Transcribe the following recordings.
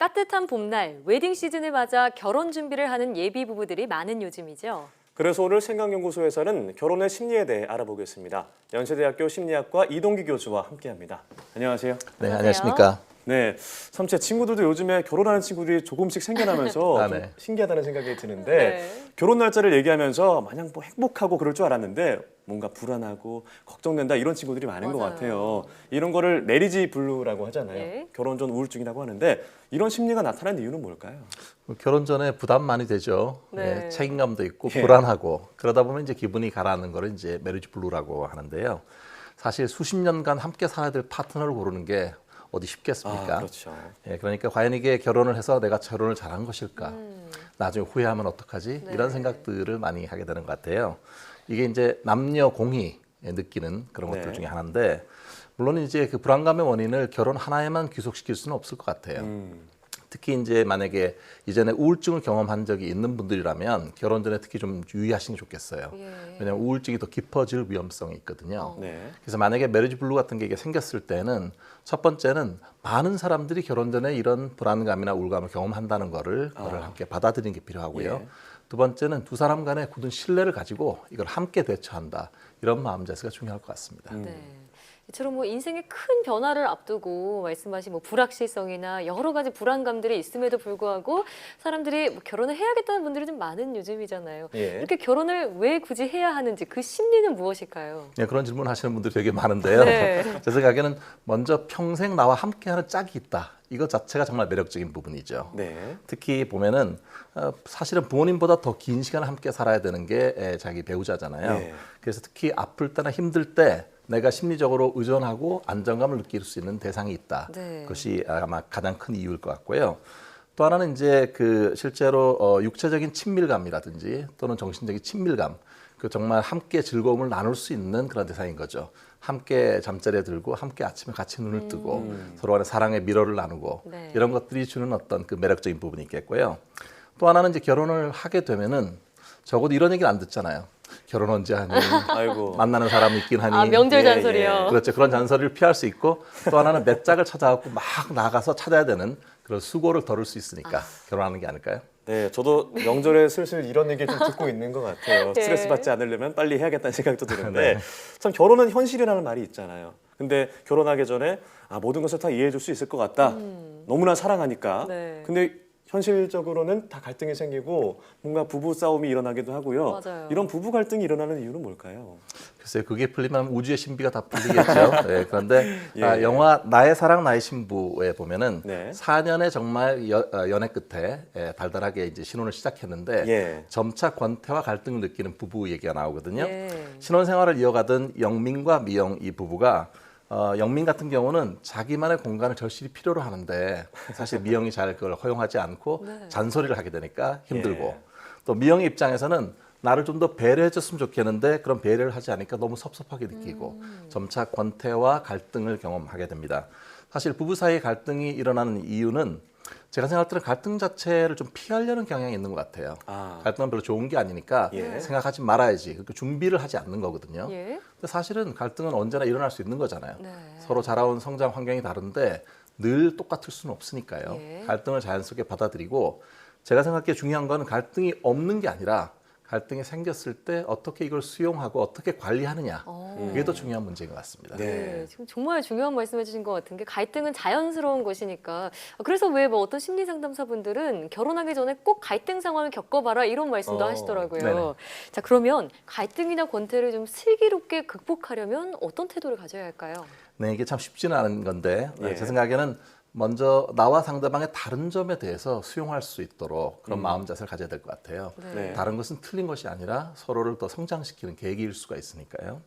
따뜻한 봄날, 웨딩 시즌을 맞아 결혼 준비를 하는 예비 부부들이 많은 요즘이죠. 그래서 오늘 생각연구소에서는 결혼의 심리에 대해 알아보겠습니다. 연세대학교 심리학과 이동기 교수와 함께합니다. 안녕하세요. 네, 안녕하십니까. 네, 참 제 친구들도 요즘에 결혼하는 친구들이 조금씩 생겨나면서 아, 좀 네. 신기하다는 생각이 드는데 네. 결혼 날짜를 얘기하면서 마냥 뭐 행복하고 그럴 줄 알았는데 뭔가 불안하고 걱정된다 이런 친구들이 많은 것 맞아요. 같아요. 이런 거를 메리지 블루라고 하잖아요. 예. 결혼 전 우울증이라고 하는데 이런 심리가 나타나는 이유는 뭘까요? 결혼 전에 부담 많이 되죠. 네. 예, 책임감도 있고 예. 불안하고 그러다 보면 이제 기분이 가라앉는 거를 이제 메리지 블루라고 하는데요. 사실 수십 년간 함께 살아야 될 파트너를 고르는 게 어디 쉽겠습니까? 그렇죠. 예, 그러니까 과연 이게 결혼을 해서 내가 결혼을 잘한 것일까? 나중에 후회하면 어떡하지? 네. 이런 생각들을 많이 하게 되는 것 같아요. 이게 이제 남녀 공히 느끼는 그런 네. 것들 중에 하나인데 물론 이제 그 불안감의 원인을 결혼 하나에만 귀속시킬 수는 없을 것 같아요. 특히 이제 만약에 이전에 우울증을 경험한 적이 있는 분들이라면 결혼 전에 특히 좀 유의하시는 게 좋겠어요. 예. 왜냐하면 우울증이 더 깊어질 위험성이 있거든요. 네. 그래서 만약에 메리지 블루 같은 게 이게 생겼을 때는 첫 번째는 많은 사람들이 결혼 전에 이런 불안감이나 우울감을 경험한다는 거를 함께 받아들이는 게 필요하고요. 예. 두 번째는 두 사람 간의 굳은 신뢰를 가지고 이걸 함께 대처한다. 이런 마음 자세가 중요할 것 같습니다. 네. 이처럼 뭐 인생의 큰 변화를 앞두고 말씀하신 뭐 불확실성이나 여러 가지 불안감들이 있음에도 불구하고 사람들이 뭐 결혼을 해야겠다는 분들이 좀 많은 요즘이잖아요. 예. 이렇게 결혼을 왜 굳이 해야 하는지 그 심리는 무엇일까요? 네, 그런 질문 하시는 분들이 되게 많은데요. 네. 제 생각에는 먼저 평생 나와 함께하는 짝이 있다. 이것 자체가 정말 매력적인 부분이죠. 네. 특히 보면은 사실은 부모님보다 더 긴 시간을 함께 살아야 되는 게 자기 배우자잖아요. 네. 그래서 특히 아플 때나 힘들 때 내가 심리적으로 의존하고 안정감을 느낄 수 있는 대상이 있다. 네. 그것이 아마 가장 큰 이유일 것 같고요. 또 하나는 이제 그 실제로 육체적인 친밀감이라든지 또는 정신적인 친밀감, 그 정말 함께 즐거움을 나눌 수 있는 그런 대상인 거죠. 함께 잠자리에 들고 함께 아침에 같이 눈을 뜨고 서로 간의 사랑의 미로를 나누고 네. 이런 것들이 주는 어떤 그 매력적인 부분이 있겠고요. 또 하나는 이제 결혼을 하게 되면은 적어도 이런 얘기를 안 듣잖아요. 결혼 언제 하니? 아이고. 만나는 사람이 있긴 하니? 아, 명절 예, 잔소리요. 그렇죠. 그런 잔소리를 피할 수 있고 또 하나는 몇 짝을 찾아갖고 막 나가서 찾아야 되는 그런 수고를 덜을 수 있으니까 결혼하는 게 아닐까요? 네, 저도 명절에 슬슬 이런 얘기 좀 듣고 있는 것 같아요. 네. 스트레스 받지 않으려면 빨리 해야겠다는 생각도 드는데 네. 참 결혼은 현실이라는 말이 있잖아요. 근데 결혼하기 전에 모든 것을 다 이해해 줄 수 있을 것 같다. 너무나 사랑하니까. 네. 근데 현실적으로는 다 갈등이 생기고 뭔가 부부 싸움이 일어나기도 하고요. 맞아요. 이런 부부 갈등이 일어나는 이유는 뭘까요? 글쎄요, 그게 풀리면 우주의 신비가 다 풀리겠죠. 네, 그런데 예. 영화 나의 사랑 나의 신부에 보면은 네. 4년의 정말 연애 끝에 달달하게 이제 신혼을 시작했는데 예. 점차 권태와 갈등을 느끼는 부부 얘기가 나오거든요. 예. 신혼 생활을 이어가던 영민과 미영 이 부부가 영민 같은 경우는 자기만의 공간을 절실히 필요로 하는데 사실 미영이 잘 그걸 허용하지 않고 네. 잔소리를 하게 되니까 힘들고 예. 또 미영의 입장에서는 나를 좀 더 배려해줬으면 좋겠는데 그런 배려를 하지 않으니까 너무 섭섭하게 느끼고 점차 권태와 갈등을 경험하게 됩니다. 사실 부부 사이의 갈등이 일어나는 이유는 제가 생각할 때는 갈등 자체를 좀 피하려는 경향이 있는 것 같아요. 갈등은 별로 좋은 게 아니니까 예. 생각하지 말아야지. 그렇게 준비를 하지 않는 거거든요. 예. 근데 사실은 갈등은 언제나 일어날 수 있는 거잖아요. 네. 서로 자라온 성장 환경이 다른데 늘 똑같을 수는 없으니까요. 예. 갈등을 자연스럽게 받아들이고 제가 생각해 중요한 거는 갈등이 없는 게 아니라 갈등이 생겼을 때 어떻게 이걸 수용하고 어떻게 관리하느냐. 그게 더 중요한 문제인 것 같습니다. 네. 네, 지금 정말 중요한 말씀해 주신 것 같은 게 갈등은 자연스러운 것이니까 그래서 왜 뭐 어떤 심리 상담사분들은 결혼하기 전에 꼭 갈등 상황을 겪어봐라 이런 말씀도 하시더라고요. 네네. 자, 그러면 갈등이나 권태를 좀 슬기롭게 극복하려면 어떤 태도를 가져야 할까요? 네, 이게 참 쉽지는 않은 건데 예. 제 생각에는 먼저 나와 상대방의 다른 점에 대해서 수용할 수 있도록 그런 마음 자세를 가져야 될 것 같아요. 네. 다른 것은 틀린 것이 아니라 서로를 더 성장시키는 계기일 수가 있으니까요.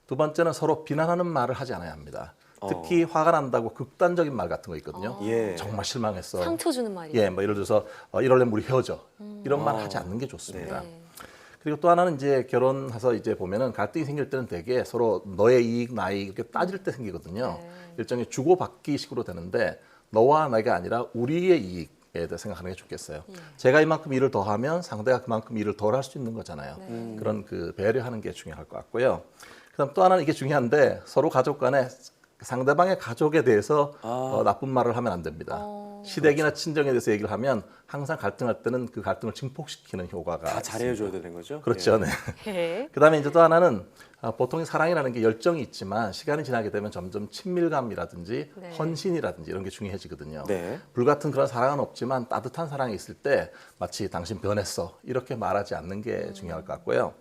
두 번째는 서로 비난하는 말을 하지 않아야 합니다. 특히 화가 난다고 극단적인 말 같은 거 있거든요. 예. 정말 실망했어. 상처 주는 말이요. 예, 뭐 예를 들어서 이러려면 우리 헤어져. 이런 말 하지 않는 게 좋습니다. 네. 그리고 또 하나는 이제 결혼해서 이제 보면은 갈등이 생길 때는 되게 서로 너의 이익, 나의 이익 이렇게 따질 때 생기거든요. 네. 일종의 주고받기 식으로 되는데 너와 내가 아니라 우리의 이익에 대해 생각하는 게 좋겠어요. 제가 이만큼 일을 더 하면 상대가 그만큼 일을 덜 할 수 있는 거잖아요. 그런 그 배려하는 게 중요할 것 같고요. 그다음 또 하나는 이게 중요한데 서로 가족 간에 상대방의 가족에 대해서 아. 나쁜 말을 하면 안 됩니다. 시댁이나 친정에 대해서 얘기를 하면 항상 갈등할 때는 그 갈등을 증폭시키는 효과가 다 있습니다. 잘해줘야 되는 거죠? 그렇죠. 네. 예. 그다음에 이제 또 하나는 보통 사랑이라는 게 열정이 있지만 시간이 지나게 되면 점점 친밀감이라든지 네. 헌신이라든지 이런 게 중요해지거든요. 네. 불같은 그런 사랑은 없지만 따뜻한 사랑이 있을 때 마치 당신 변했어 이렇게 말하지 않는 게 중요할 것 같고요.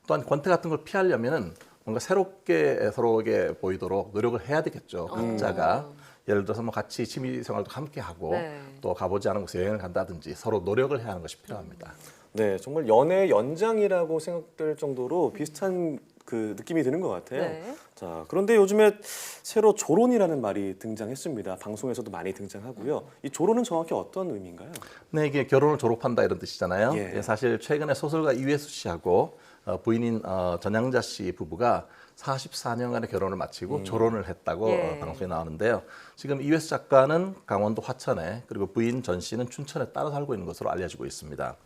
또한 권태 같은 걸 피하려면은 뭔가 새롭게 서로에게 보이도록 노력을 해야 되겠죠. 각자가 예를 들어서 뭐 같이 취미 생활도 함께 하고 네. 또 가보지 않은 곳에 여행을 간다든지 서로 노력을 해야 하는 것이 필요합니다. 네, 정말 연애의 연장이라고 생각될 정도로 비슷한 그 느낌이 드는 것 같아요. 네. 자, 그런데 요즘에 새로 조론이라는 말이 등장했습니다. 방송에서도 많이 등장하고요. 이 조론은 정확히 어떤 의미인가요? 네, 이게 결혼을 졸업한다 이런 뜻이잖아요. 예. 예, 사실 최근에 소설가 이회수 씨하고 부인인 전향자 씨 부부가 44년간의 결혼을 마치고 졸혼을 했다고 예. 방송에 나오는데요. 지금 이회수 작가는 강원도 화천에 그리고 부인 전 씨는 춘천에 따로 살고 있는 것으로 알려지고 있습니다.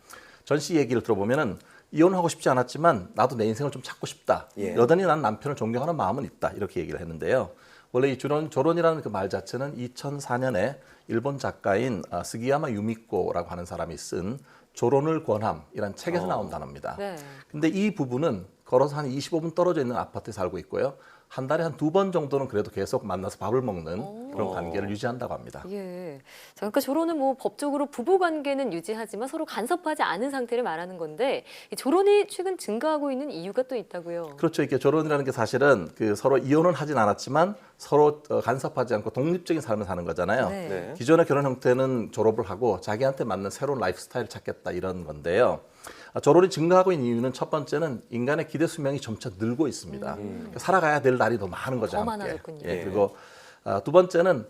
전 씨 얘기를 들어보면은 이혼하고 싶지 않았지만 나도 내 인생을 좀 찾고 싶다. 예. 여전히 난 남편을 존경하는 마음은 있다. 이렇게 얘기를 했는데요. 원래 이 조론이라는 그 말 자체는 2004년에 일본 작가인 스기야마 유미코라고 하는 사람이 쓴 조론을 권함이라는 책에서 나온 단어입니다. 네. 근데 이 부부는 걸어서 한 25분 떨어져 있는 아파트에 살고 있고요. 한 달에 한 2번 정도는 그래도 계속 만나서 밥을 먹는 그런 관계를 유지한다고 합니다. 예. 자, 그러니까 조론은 뭐 법적으로 부부 관계는 유지하지만 서로 간섭하지 않은 상태를 말하는 건데 이 조론이 최근 증가하고 있는 이유가 또 있다고요. 그렇죠. 이게 결혼이라는 게 사실은 그 서로 이혼은 하진 않았지만 서로 간섭하지 않고 독립적인 삶을 사는 거잖아요. 네. 네. 기존의 결혼 형태는 졸업을 하고 자기한테 맞는 새로운 라이프 스타일을 찾겠다 이런 건데요. 졸업이 증가하고 있는 이유는 첫 번째는 인간의 기대 수명이 점차 늘고 있습니다. 그러니까 살아가야 될 날이 더 많은 거죠. 더 함께. 많아졌군요. 예, 그리고 두 번째는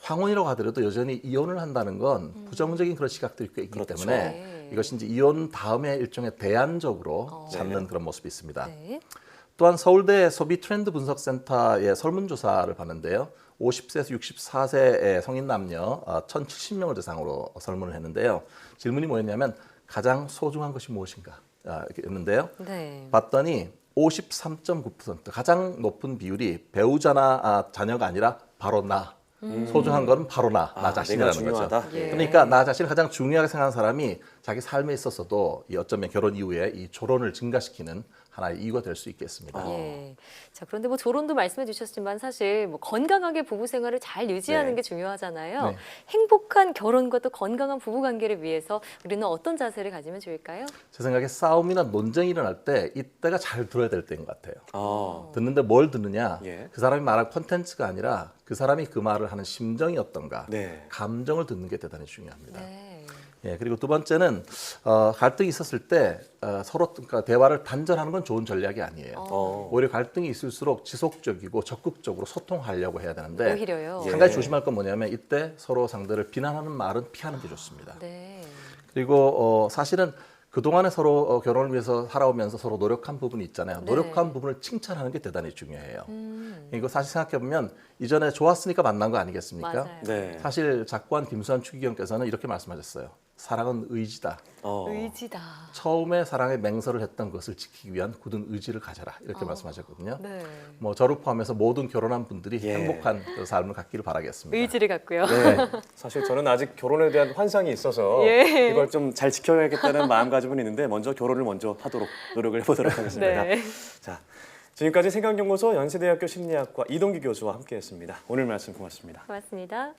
황혼이라고 하더라도 여전히 이혼을 한다는 건 부정적인 그런 시각들이 꽤 있기 그렇죠. 때문에 네. 이것이 이제 이혼 다음에 일종의 대안적으로 잡는 그런 모습이 있습니다. 네. 또한 서울대 소비 트렌드 분석센터의 설문조사를 봤는데요. 50세에서 64세의 성인 남녀 1,070명을 대상으로 설문을 했는데요. 질문이 뭐였냐면 가장 소중한 것이 무엇인가 이렇게 했는데요. 네. 봤더니 53.9% 가장 높은 비율이 배우자나 자녀가 아니라 바로 나. 소중한 거는 바로 나 내가 자신이라는 거죠. 중요하다. 예. 그러니까 나 자신을 가장 중요하게 생각하는 사람이 자기 삶에 있어서도 이 어쩌면 결혼 이후에 이 조론을 증가시키는 하나의 이유가 될 수 있겠습니다. 예. 자, 그런데 뭐 조론도 말씀해 주셨지만 사실 뭐 건강하게 부부 생활을 잘 유지하는 네. 게 중요하잖아요. 네. 행복한 결혼과 또 건강한 부부 관계를 위해서 우리는 어떤 자세를 가지면 좋을까요? 제 생각에 싸움이나 논쟁이 일어날 때 이때가 잘 들어야 될 때인 것 같아요. 아, 듣는데 뭘 듣느냐? 예. 그 사람이 말한 콘텐츠가 아니라 그 사람이 그 말을 하는 심정이 어떤가? 네. 감정을 듣는 게 대단히 중요합니다. 네. 예, 그리고 두 번째는 갈등이 있었을 때 서로 그러니까 대화를 단절하는 건 좋은 전략이 아니에요. 오히려 갈등이 있을수록 지속적이고 적극적으로 소통하려고 해야 되는데 오히려요. 한 가지 조심할 건 뭐냐면 이때 서로 상대를 비난하는 말은 피하는 게 좋습니다. 네. 그리고 사실은 그동안에 서로 결혼을 위해서 살아오면서 서로 노력한 부분이 있잖아요. 네. 노력한 부분을 칭찬하는 게 대단히 중요해요. 이거 사실 생각해보면 이전에 좋았으니까 만난 거 아니겠습니까? 맞아요. 네. 사실 작관 김수환 추기경께서는 이렇게 말씀하셨어요. 사랑은 의지다. 의지다. 처음에 사랑의 맹세를 했던 것을 지키기 위한 굳은 의지를 가져라. 이렇게 말씀하셨거든요. 네. 뭐 저를 포함해서 모든 결혼한 분들이 예. 행복한 그 삶을 갖기를 바라겠습니다. 의지를 갖고요. 네. 사실 저는 아직 결혼에 대한 환상이 있어서 예. 이걸 좀 잘 지켜야겠다는 마음가짐은 있는데 먼저 결혼을 먼저 하도록 노력을 해보도록 하겠습니다. 네. 자, 지금까지 생각연구소 연세대학교 심리학과 이동기 교수와 함께했습니다. 오늘 말씀 고맙습니다. 고맙습니다.